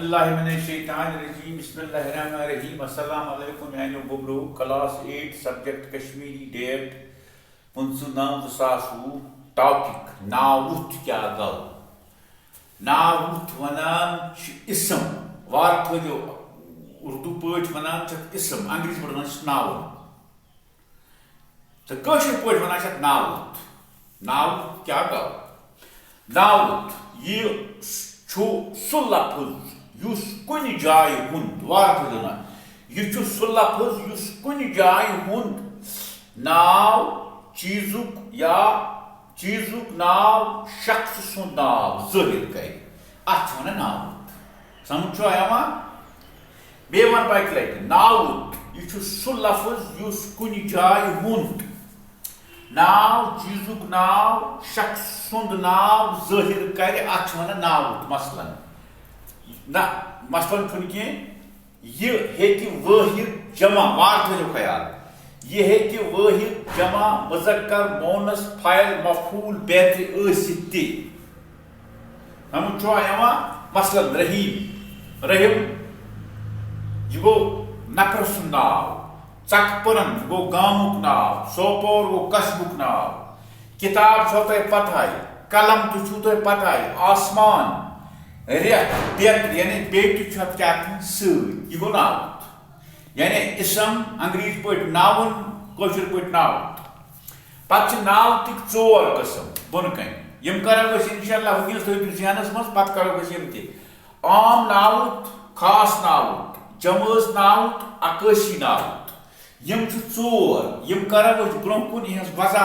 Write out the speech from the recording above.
औज़ुबिल्लाहिमिनश्शैतानिर्रजीम बिस्मिल्लाहिर्रहमानिर्रहीम अस्सलाम वालेकुम यानी Bublu class 8 subject Kashmiri date 15/9/2020 topic नावुत क्या गो नावुत वनान इसम वार थो उर्दू पट वनान इसम अंग्रेजी पट वनान नावुत तो कशर पट वनान नावुत नावुत क्या गो नावुत ये सह लफ्ज युस कुन जाय हुंद वार थो यह सह लफ्ज युस कुन जाय हुंद नाव चीजुक या चीजुक नाव शख्स सुंद नाव जाहिर कर अत वन नावुत समझ आया बे वन बक लट नावुत यह सह लफ्ज युस कुन जाय हुंद नाव चीजुक नाव शख्स सुंद नाव जाहिर कर अत वन नावुत मसलन ना मसलन कह यह वाहिद जमा वार थो ख्याल यह वाहिद जमा मुज़क्कर मोनस फाइल मफूल बेहतर समझ आया मसलन रहीम रहीम यह गो नफर सुंद नाव चकपरन गो गामुक नाव सोपोर गो कस्बुक नाव किताब छो तुह पता कलम तो पता आसमान रेत बेत यानी बेट क्या यह गो नावुत यानी इसम अंग्रेजी पट नाउन कशर पट नावुत पे नावतिक 4 कस्म बन कन यम करो इंशाल्लाह वनस थो जहनस मज पे करो आम नावुत खास नावुत जमज नावुत अकाशी नावुत यम 4 यम करो ब्रोह कुन वजह